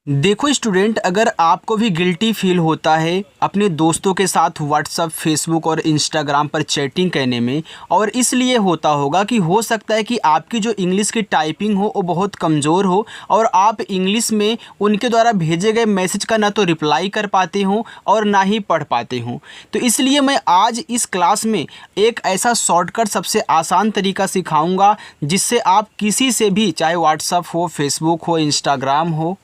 देखो स्टूडेंट, अगर आपको भी गिल्टी फील होता है अपने दोस्तों के साथ व्हाट्सअप, फेसबुक और इंस्टाग्राम पर चैटिंग करने में, और इसलिए होता होगा कि हो सकता है कि आपकी जो इंग्लिश की टाइपिंग हो वो बहुत कमज़ोर हो और आप इंग्लिश में उनके द्वारा भेजे गए मैसेज का ना तो रिप्लाई कर पाते हो और ना ही पढ़ पाते हो। तो इसलिए मैं आज इस क्लास में एक ऐसा शॉर्टकट, सबसे आसान तरीका सिखाऊंगा जिससे आप किसी से भी, चाहे व्हाट्सअप हो, फेसबुक हो, इंस्टाग्राम हो,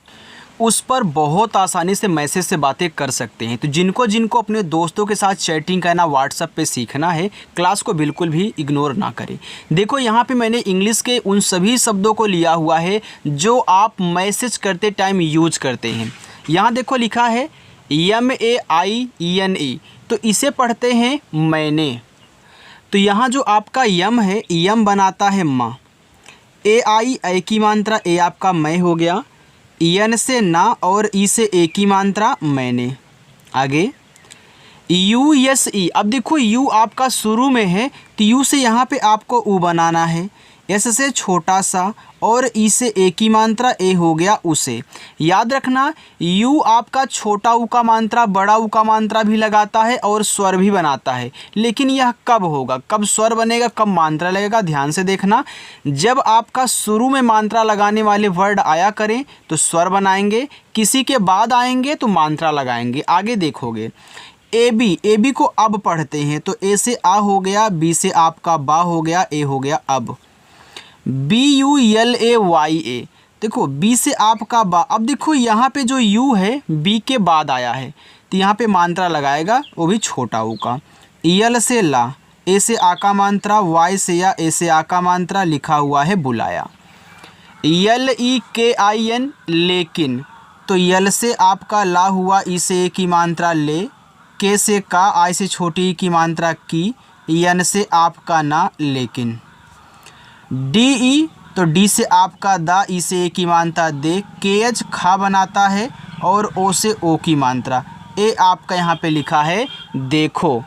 उस पर बहुत आसानी से मैसेज से बातें कर सकते हैं। तो जिनको जिनको अपने दोस्तों के साथ चैटिंग करना व्हाट्सएप पे सीखना है, क्लास को बिल्कुल भी इग्नोर ना करें। देखो यहाँ पे मैंने इंग्लिश के उन सभी शब्दों को लिया हुआ है जो आप मैसेज करते टाइम यूज करते हैं। यहाँ देखो लिखा है MAINE, तो इसे पढ़ते हैं मैंने। तो यहाँ जो आपका यम है, यम बनाता है माँ। AI, ए की मात्रा, ए आपका मैं हो गया। एन से ना और ई से ए की मात्रा मैंने। आगे USE, अब देखो यू आपका शुरू में है तो यू से यहाँ पे आपको ऊ बनाना है। एस से छोटा सा और ई से ए की मात्रा ए हो गया उसे। याद रखना, यू आपका छोटा ऊ का मात्रा बड़ा ऊ का मात्रा भी लगाता है और स्वर भी बनाता है, लेकिन यह कब होगा, कब स्वर बनेगा, कब मात्रा लगेगा, ध्यान से देखना। जब आपका शुरू में मात्रा लगाने वाले वर्ड आया करें तो स्वर बनाएंगे, किसी के बाद आएंगे तो मात्रा लगाएंगे। आगे देखोगे AB को अब पढ़ते हैं तो ए से आ हो गया, बी से आपका बा हो गया, ए हो गया अब। BULAYA, देखो बी से आपका बा। अब देखो यहाँ पे जो यू है बी के बाद आया है तो यहाँ पे मात्रा लगाएगा, वो भी छोटा ऊ का। यल से ला, ए से आ का मात्रा, वाई से या, ए से आ का मात्रा, लिखा हुआ है बुलाया। LEKIN, लेकिन, तो यल से आपका ला हुआ, ई से ए की मात्रा ले, के से का, आई से छोटी ई की मात्रा की, यन से आपका ना लेकिन। DE, तो डी से आपका दा, ई से ए की मात्रा दे, KH खा बनाता है और ओ से ओ की मात्रा, ए आपका यहाँ पे लिखा है देखो।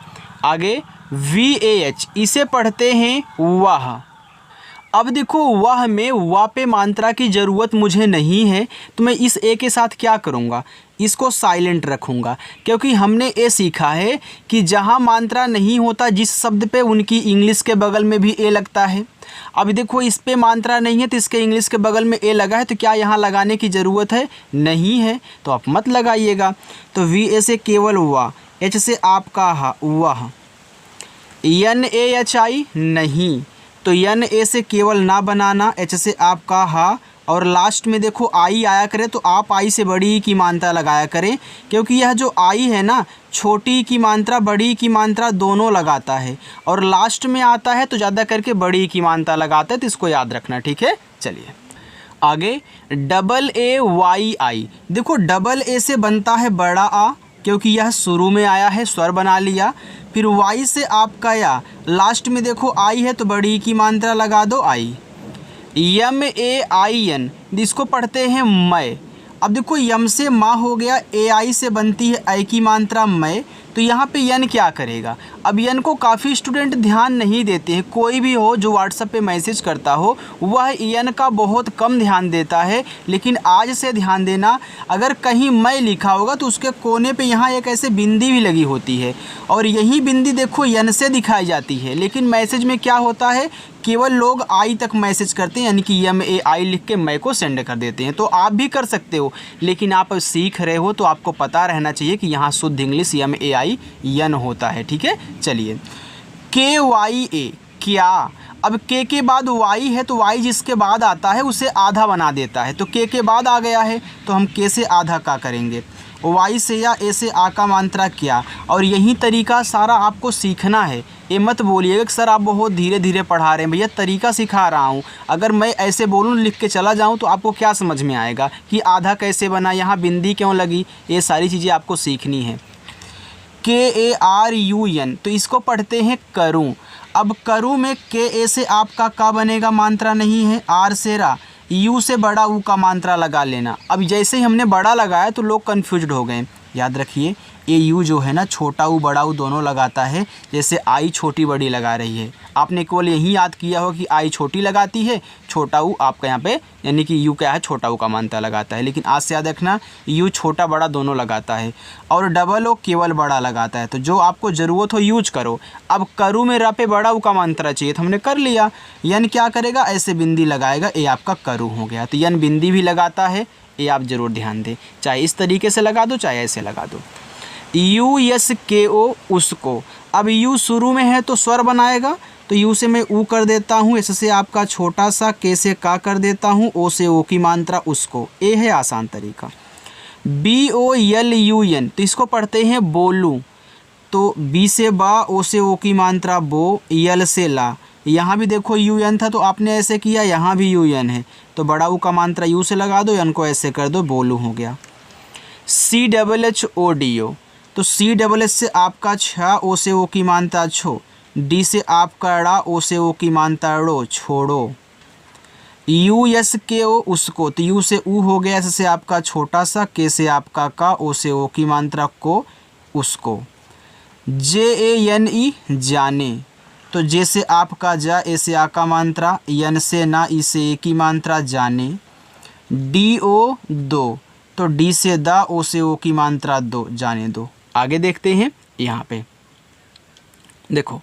आगे VAH, इसे पढ़ते हैं वाह। अब देखो वह में वाह पे मात्रा की ज़रूरत मुझे नहीं है तो मैं इस ए के साथ क्या करूँगा, इसको साइलेंट रखूँगा, क्योंकि हमने ए सीखा है कि जहाँ मात्रा नहीं होता जिस शब्द पे, उनकी इंग्लिश के बगल में भी ए लगता है। अब देखो इस पे मात्रा नहीं है तो इसके इंग्लिश के बगल में ए लगा है, तो क्या यहाँ लगाने की ज़रूरत है? नहीं है, तो आप मत लगाइएगा। तो VA से केवल वाह, H से आपका हा वाह। NAHI नहीं, तो NA से केवल ना बनाना, H से आपका हा, और लास्ट में देखो आई आया करे तो आप आई से बड़ी की मात्रा लगाया करें, क्योंकि यह जो आई है ना, छोटी की मात्रा बड़ी की मात्रा दोनों लगाता है, और लास्ट में आता है तो ज़्यादा करके बड़ी की मात्रा लगाता है, तो इसको याद रखना, ठीक है। चलिए आगे AAYI, देखो डबल ए से बनता है बड़ा आ, क्योंकि यह शुरू में आया है, स्वर बना लिया। फिर वाई से आपका या, लास्ट में देखो आई है तो बड़ी की मात्रा लगा दो आई। MAIN, इसको पढ़ते हैं मैं। अब देखो यम से माँ हो गया, AI से बनती है आई की मात्रा मैं, तो यहाँ पे यन क्या करेगा। अब यन को काफ़ी स्टूडेंट ध्यान नहीं देते हैं, कोई भी हो जो व्हाट्सएप पे मैसेज करता हो वह यन का बहुत कम ध्यान देता है, लेकिन आज से ध्यान देना, अगर कहीं मैं लिखा होगा तो उसके कोने पे यहाँ एक ऐसे बिंदी भी लगी होती है, और यही बिंदी देखो यन से दिखाई जाती है, लेकिन मैसेज में क्या होता है, केवल लोग आई तक मैसेज करते हैं, यानी कि MAI लिख के मैं को सेंड कर देते हैं। तो आप भी कर सकते हो, लेकिन आप सीख रहे हो तो आपको पता रहना चाहिए कि यहाँ शुद्ध इंग्लिश MAI यन होता है, ठीक है। चलिए KYA, क्या। अब के बाद वाई है तो वाई जिसके बाद आता है उसे आधा बना देता है, तो के बाद आ गया है तो हम के से आधा का करेंगे। वाई से या ए से आ का मात्रा क्या, और यही तरीका सारा आपको सीखना है। ये मत बोलिएगा कि सर आप बहुत धीरे धीरे पढ़ा रहे हैं, भैया तरीका सिखा रहा हूँ। अगर मैं ऐसे बोलूँ, लिख के चला जाऊँ, तो आपको क्या समझ में आएगा कि आधा कैसे बना, यहाँ बिंदी क्यों लगी, ये सारी चीज़ें आपको सीखनी है। KARUN, तो इसको पढ़ते हैं करूँ। अब करूँ में KA से आपका का बनेगा, मात्रा नहीं है, आर से रा, यू से बड़ा ऊ का मात्रा लगा लेना। अब जैसे ही हमने बड़ा लगाया तो लोग कन्फ्यूज्ड हो गए, याद रखिए ये यू जो है ना छोटा ऊ बड़ा ऊ दोनों लगाता है, जैसे आई छोटी बड़ी लगा रही है। आपने केवल यही याद किया हो कि आई छोटी लगाती है, छोटा ऊ आपका यहाँ पे यानी कि यू क्या है छोटा ऊ का मानता लगाता है, लेकिन आज से याद रखना यू छोटा बड़ा दोनों लगाता है और डबल ओ केवल बड़ा लगाता है। तो जो आपको ज़रूरत हो यूज करो। अब करू में र पे बड़ा ऊ का मात्रा चाहिए तो हमने कर लिया, यन क्या करेगा ऐसे बिंदी लगाएगा, ये आपका करू हो गया। तो यन बिंदी भी लगाता है, ये आप ज़रूर ध्यान दें, चाहे इस तरीके से लगा दो चाहे ऐसे लगा दो। यू यस के ओ उसको, अब यू शुरू में है तो स्वर बनाएगा, तो यू से मैं ऊ कर देता हूँ, एस से आपका छोटा सा, के से का कर देता हूँ, ओ से ओ की मात्रा उसको, ए है आसान तरीका। B O L U N, तो इसको पढ़ते हैं बोलू, तो बी से बा, ओ से ओ की मात्रा बो, यल से ला, यहाँ भी देखो यू एन था तो आपने ऐसे किया, यहाँ भी यू एन है तो बड़ा ऊ का मात्रा यू से लगा दो, एन को ऐसे कर दो, बोलू हो गया। C double H O D O, तो सी डबल एच से आपका छ, ओ से ओ की मात्रा छो, डी से आपका ड़ा, ओ से ओ की मात्रा ड़ो, छोड़ो। यू यस के ओ उसको, तो यू से ऊ हो गया, एस से आपका छोटा सा, के से आपका का, ओ से ओ की मात्रा को, उसको। जे ए एन ई जाने, तो जे से आपका जा, ए से आ का मात्रा, यन से ना, ई से ए की मात्रा जाने। डी ओ दो, तो डी से दा, ओ से ओ की मात्रा दो, जाने दो। आगे देखते हैं यहाँ पे देखो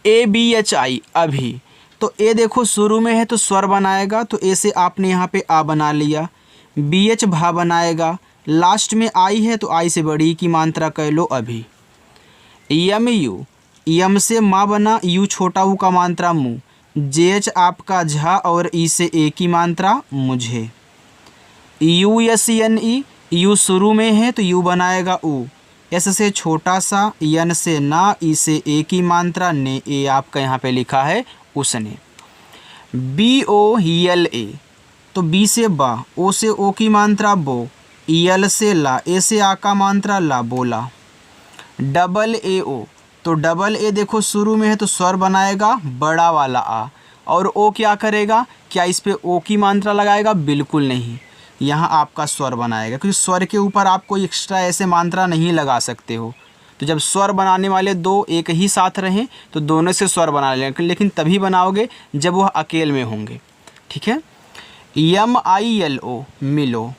ए बी एच आई अभी, तो ए देखो शुरू में है तो स्वर बनाएगा, तो ए से आपने यहाँ पे आ बना लिया, बी एच भा बनाएगा, लास्ट में आई है तो आई से बड़ी की मात्रा कह लो अभी। यम यू, यम से माँ बना, यू छोटा ऊ का मात्रा मुँह, जे एच आपका झा और ई से ए की मात्रा मुझे। U S N E, U शुरू में है तो यू बनाएगा ऊ, एस से छोटा सा, यन से ना, ई से ए की मात्रा ने, ए आपका यहाँ पे लिखा है उसने। बी ओ यल ए, तो बी से बा, ओ से ओ की मात्रा बो, यल से ला, ए से आ का मात्रा ला, बोला। डबल ए ओ, तो डबल ए देखो शुरू में है तो स्वर बनाएगा बड़ा वाला आ, और ओ क्या करेगा, क्या इस पे ओ की मात्रा लगाएगा, बिल्कुल नहीं, यहाँ आपका स्वर बनाएगा, क्योंकि स्वर के ऊपर आप कोई एक्स्ट्रा ऐसे मात्रा नहीं लगा सकते हो। तो जब स्वर बनाने वाले दो एक ही साथ रहें तो दोनों से स्वर बना लें, लेकिन तभी बनाओगे जब वह अकेले में होंगे, ठीक है। यम आई एल ओ मिलो,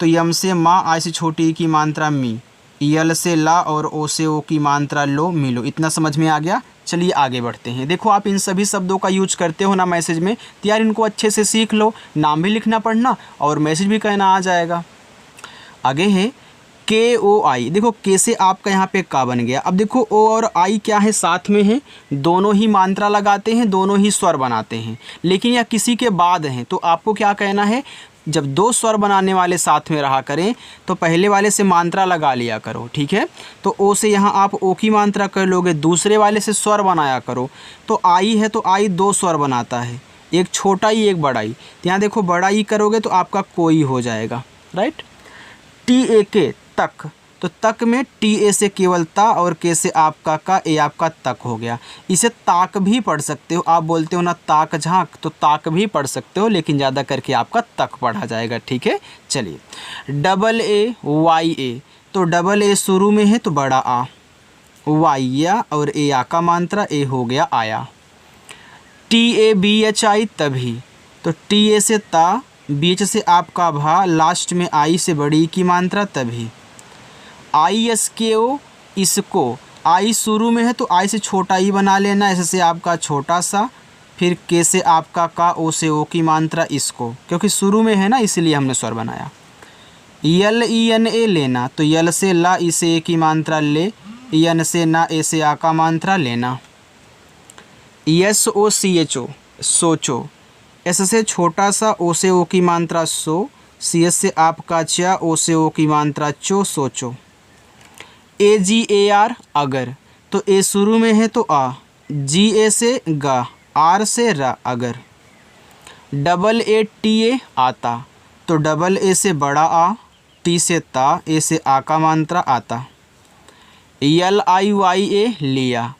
तो यम से माँ, आई से छोटी की मात्रा मी, यल से ला और ओ से ओ की मात्रा लो, मिलो। इतना समझ में आ गया। चलिए आगे बढ़ते हैं। देखो आप इन सभी शब्दों का यूज करते हो ना मैसेज में, तो यार इनको अच्छे से सीख लो, नाम भी लिखना पढ़ना और मैसेज भी कहना आ जाएगा। आगे है के ओ आई, देखो के से आपका यहाँ पे का बन गया। अब देखो ओ और आई क्या है, साथ में है, दोनों ही मात्रा लगाते हैं, दोनों ही स्वर बनाते हैं, लेकिन यह किसी के बाद हैं, तो आपको क्या कहना है, जब दो स्वर बनाने वाले साथ में रहा करें तो पहले वाले से मात्रा लगा लिया करो, ठीक है। तो ओ से यहाँ आप ओ की मात्रा कर लोगे, दूसरे वाले से स्वर बनाया करो। तो आई है तो आई दो स्वर बनाता है, एक छोटा ई एक बड़ा ई, तो यहाँ देखो बड़ा ई करोगे तो आपका कोई हो जाएगा, राइट। टी ए के तक, तो तक में टी ए से केवल ता और के से आपका का, ए आपका तक हो गया। इसे ताक भी पढ़ सकते हो, आप बोलते हो ना ताक झांक, तो ताक भी पढ़ सकते हो, लेकिन ज़्यादा करके आपका तक पढ़ा जाएगा, ठीक है। चलिए डबल ए वाई ए, तो डबल ए शुरू में है तो बड़ा आ, वाई या और ए आ का मात्रा, ए हो गया आया। T A B H I तभी, तो टी ए से ता, बीच से आपका भा, लास्ट में आई से बड़ी की मात्रा तभी। आई एस के ओ इसको, आई शुरू में है तो आई से छोटा ई बना लेना, ऐसे से आपका छोटा सा, फिर के से आपका का, ओ से ओ की मात्रा इसको, क्योंकि शुरू में है ना इसलिए हमने स्वर बनाया। यल ई एन ए लेना, तो यल से ला, ई से ए की मात्रा ले, यन से ना, ए से आ का मात्रा लेना। S O C H O सोचो, एस से छोटा सा, ओ से ओ की मात्रा सो, सी एस से आपका चा, ओ से ओ की मात्रा चो, सोचो। ए जी ए आर अगर, तो ए शुरू में है तो आ, जी ए से गा, आर से रा अगर। डबल ए टी ए आता, तो डबल ए से बड़ा आ, टी से ता, ए से आ का मात्रा आता। यल आई वाई ए लिया,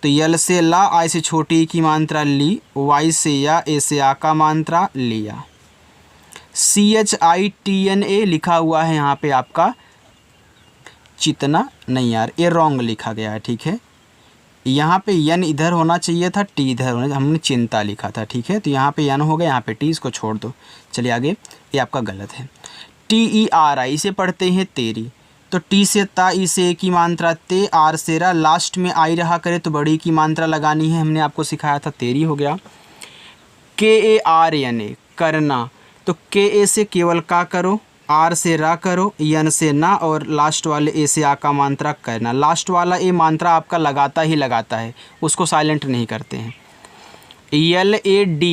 तो यल से ला, आई से छोटी की मात्रा ली, वाई से या, ए से आ का मात्रा लिया। C H I T N A लिखा हुआ है यहाँ पे आपका चितना नहीं यार, ये रॉन्ग लिखा गया है, ठीक है। यहाँ पे यन इधर होना चाहिए था, टी इधर होना, हमने चिंता लिखा था, ठीक है। तो यहाँ पे यन हो गया, यहाँ पे टी, इसको छोड़ दो। चलिए आगे, ये आपका गलत है। TERI इसे पढ़ते हैं तेरी, तो टी से ता, ई से ए की मात्रा ते, आर से रा, लास्ट में आई रहा करे तो बड़ी की मात्रा लगानी है, हमने आपको सिखाया था, तेरी हो गया। KARNA करना, तो KA से केवल का करो, आर से रा करो, यन से ना, और लास्ट वाले ए से आ का मात्रा करना। लास्ट वाला ए मात्रा आपका लगाता ही लगाता है, उसको साइलेंट नहीं करते हैं। LAD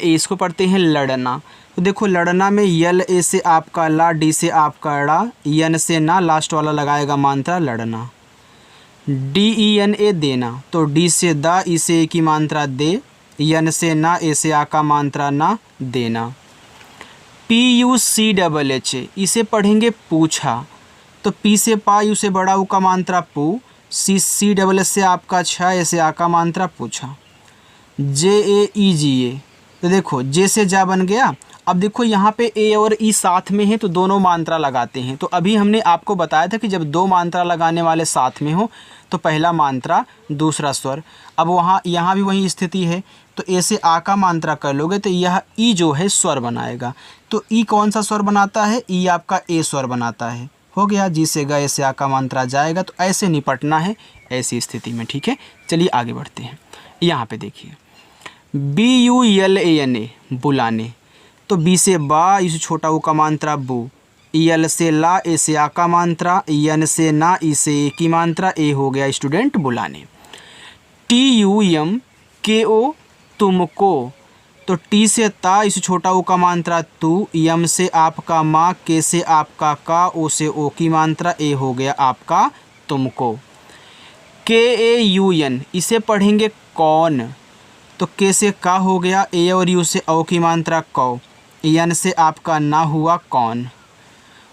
इसको पढ़ते हैं लड़ना, तो देखो लड़ना में LA से आपका ला, डी से आपका ड़ा, यन से ना, लास्ट वाला लगाएगा मात्रा लड़ना। DENA देना, तो डी से दा, ई से ए की मात्रा दे, यन से ना, ए से आ का मात्रा ना, देना। PUCHH इसे पढ़ेंगे पूछा, तो पी से पा, यू से बड़ा ऊ का मात्रा पू, CCSS से आपका छा, ए से आ का मात्रा पूछा। JAEGA, तो देखो जे से जा बन गया। अब देखो यहाँ पे ए और ई साथ में है तो दोनों मात्रा लगाते हैं। तो अभी हमने आपको बताया था कि जब दो मात्रा लगाने वाले साथ में हो तो पहला मात्रा दूसरा स्वर। अब यहाँ भी वही स्थिति है, तो ए से आ का मात्रा कर लोगे तो यह ई जो है स्वर बनाएगा। तो ई कौन सा स्वर बनाता है? ई आपका ए स्वर बनाता है। हो गया, जी से ग, ए से आ का मात्रा जाएगा। तो ऐसे निपटना है ऐसी स्थिति में, ठीक है। चलिए आगे बढ़ते हैं। यहाँ पे देखिए BULANA बुलाने, तो बी से बा, इस छोटा ऊ का मात्रा बू, यल से ला, ए से आ का मात्रा, यन से ना, ई से ए की मात्रा, ए हो गया स्टूडेंट बुलाने। TUMKO तुमको, तो टी से ता, इस छोटा ऊ का मात्रा तू, यम से आपका माँ, के से आपका का, ओ से ओ की मात्रा, ए हो गया आपका तुमको। KAUN इसे पढ़ेंगे कौन, तो के से का हो गया, ए और यू से औ की मात्रा कौ, यन से आपका ना हुआ कौन।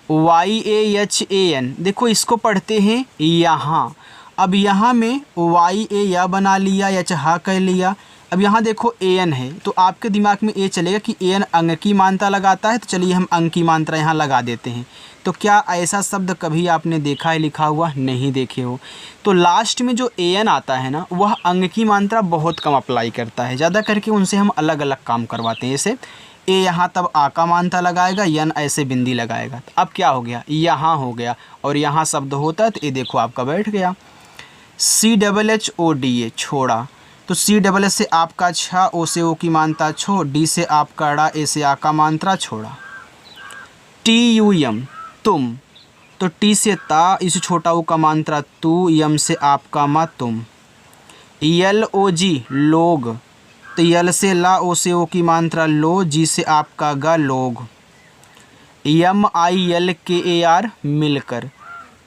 YAHAN देखो इसको पढ़ते हैं यहाँ। अब यहाँ में YA या बना लिया, या चाह कह लिया। अब यहाँ देखो AN है, तो आपके दिमाग में ये चलेगा कि AN अंग की मात्रा लगाता है, तो चलिए हम अंग की मात्रा यहाँ लगा देते हैं। तो क्या ऐसा शब्द कभी आपने देखा है लिखा हुआ? नहीं देखे हो। तो लास्ट में जो AN आता है ना, वह अंग की मात्रा बहुत कम अप्लाई करता है, ज़्यादा करके उनसे हम अलग अलग काम करवाते हैं। जैसे ए यहाँ तब आ का मात्रा लगाएगा, यन ऐसे बिंदी लगाएगा। तो अब क्या हो गया, यहाँ हो गया, और यहाँ शब्द होता है तो ये देखो आपका बैठ गया। CHHODA छोड़ा, तो CSS से आपका छा, ओ से ओ की मात्रा छो, डी से आपका ड़ा, ए से आ का मात्रा छोड़ा। TUM तुम, तो टी से ता, इस छोटा ऊ का मात्रा तू, यम से आपका मा तुम। LOG लोग, तो यल से ला, ओ से ओ की मात्रा लो, जी से आपका गा लोग। MILKAR मिलकर,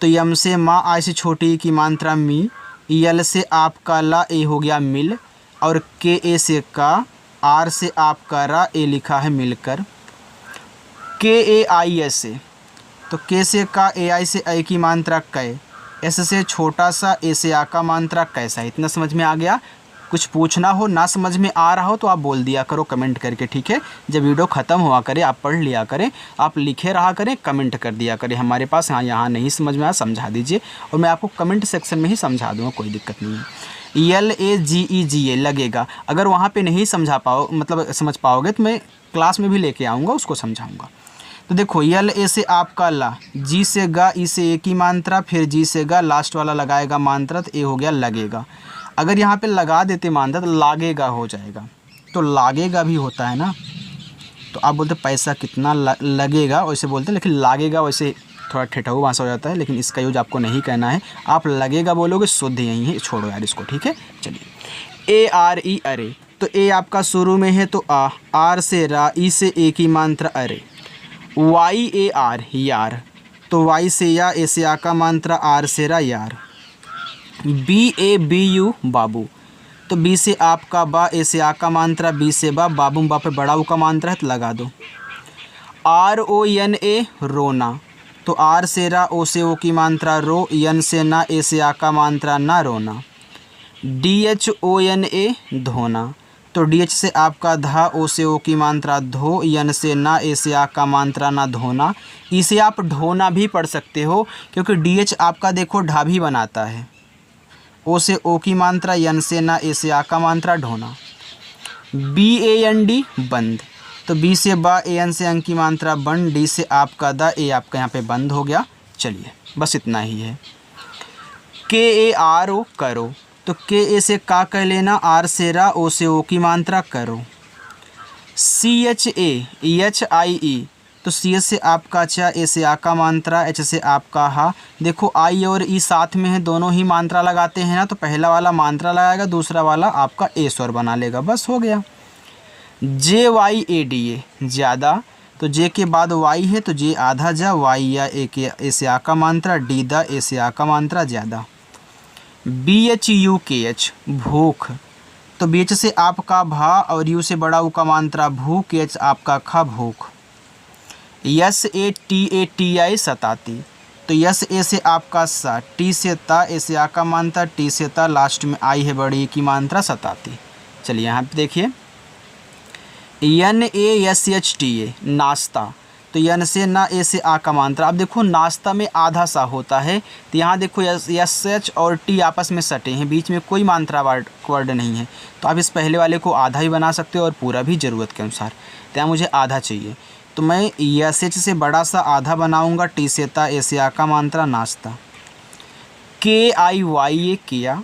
तो यम से माँ, आई से छोटी की मात्रा मी, यल से आपका ला, ए हो गया मिल, और KA से का, आर से आपका रा, ए लिखा है मिलकर। KAIS तो के से का, AI से ए की मात्रा कै, एस से छोटा सा, ए से आ का मात्रा कैसा। इतना समझ में आ गया? कुछ पूछना हो, ना समझ में आ रहा हो तो आप बोल दिया करो कमेंट करके, ठीक है। जब वीडियो ख़त्म हुआ करे आप पढ़ लिया करें, आप लिखे रहा करें, कमेंट कर दिया करें हमारे पास। हाँ, यहाँ नहीं समझ में आया समझा दीजिए, और मैं आपको कमेंट सेक्शन में ही समझा दूँगा, कोई दिक्कत नहीं है। LAGEGA लगेगा, अगर वहाँ पे नहीं समझा पाओ, मतलब समझ पाओगे, तो मैं क्लास में भी लेके आऊँगा, उसको समझाऊँगा। तो देखो LA से आपका ला, जी से गा, ई से ए की मात्रा, फिर जी से गा, लास्ट वाला लगाएगा मात्रा, तो ए हो गया लगेगा। अगर यहाँ पे लगा देते मात्रा तो लागेगा हो जाएगा, तो लागेगा भी होता है ना। तो आप बोलते पैसा कितना लगेगा, वैसे बोलते, लेकिन लागेगा वैसे थोड़ा ठेठऊ भाषा हो जाता है, लेकिन इसका यूज आपको नहीं कहना है, आप लगेगा बोलोगे, शुद्ध यही है, छोड़ो यार इसको, ठीक है। चलिए ARE अरे, तो ए आपका शुरू में है तो आ, आर से रा, ई से ए की मात्रा अरे। YAR यार, तो वाई से या, ए से आ का मात्रा, आर से रा यार। BABU बाबू, तो बी से आपका बा, ए से आ का मात्रा, बी से बा, बाबू बा पे बड़ा ऊ का मात्रा है तो लगा दो। RONA रोना, तो आर से रा, ओ से ओ की मात्रा रो, यन से ना, ए से आ का मात्रा ना, रोना। DHONA धोना, तो डी एच से आपका धा, ओ से ओ की मात्रा धो, यन से ना, ए से आ का मात्रा ना धोना। इसे आप ढोना भी पढ़ सकते हो क्योंकि डी एच आपका देखो ढा भी बनाता है। ओ से ओ की मात्रा, यन से ना, ए से आ का मात्रा ढोना। बी ए एन डी बंद, तो बी से बा, ए एन से अंक की मात्रा बंद, डी से आपका दा, ए आपका यहाँ पे बंद हो गया। चलिए बस इतना ही है। के ए आर ओ करो, तो के ए से का कह लेना, आर से रा, ओ से ओ की मात्रा करो। C H A H I ई, तो सी एच से आपका चा, ए से आ का मात्रा, एच से आपका हा। देखो आई और ई साथ में है, दोनों ही मात्रा लगाते हैं ना, तो पहला वाला मात्रा लगाएगा, दूसरा वाला आपका ए स्वर बना लेगा, बस हो गया। जे वाई ए डी ए ज़्यादा, तो जे के बाद वाई है तो जे आधा जा, वाई या ए के ए से आ का मात्रा, डी दा, ए से आ का मात्रा ज़्यादा। बी एच यू के एच भूख, तो बी एच से आपका भा और यू से बड़ा ऊ का मात्रा भू, के एच आपका खा भूख। यस ए टी आई सताती, तो यस ए से आपका सा, टी से ता, ए से आ का मात्रा, टी से ता, लास्ट में आई है बड़ी की मात्रा सताती। चलिए यहाँ पे देखिए N A S H T A नाश्ता, तो यन से ना, ए से आ का मात्रा। अब देखो नाश्ता में आधा सा होता है, तो यहाँ देखो एस एच और टी आपस में सटे हैं, बीच में कोई मात्रा वर्ड नहीं है, तो आप इस पहले वाले को आधा ही बना सकते हो और पूरा भी ज़रूरत के अनुसार। तो यहाँ मुझे आधा चाहिए, तो मैं एस एच से बड़ा सा आधा बनाऊँगा, टी से ता, ए से आ का मात्रा नाश्ता। के आई वाई ए किया,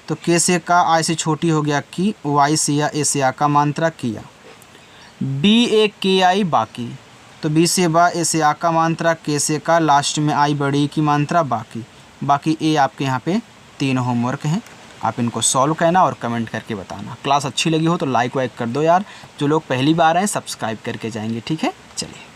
तो के से का, आई से छोटी हो गया की, वाई से या, ए से आ का मात्रा किया। बी ए के आई बाकी, तो बी से बा, ए से आ का मात्रा, के से का, लास्ट में आई बड़ी की मात्रा बाकी। बाकी ए आपके यहाँ पे 3 होमवर्क हैं, आप इनको सॉल्व करना और कमेंट करके बताना। क्लास अच्छी लगी हो तो लाइक वाइक कर दो यार, जो लोग पहली बार आए सब्सक्राइब करके जाएंगे, ठीक है। चलिए।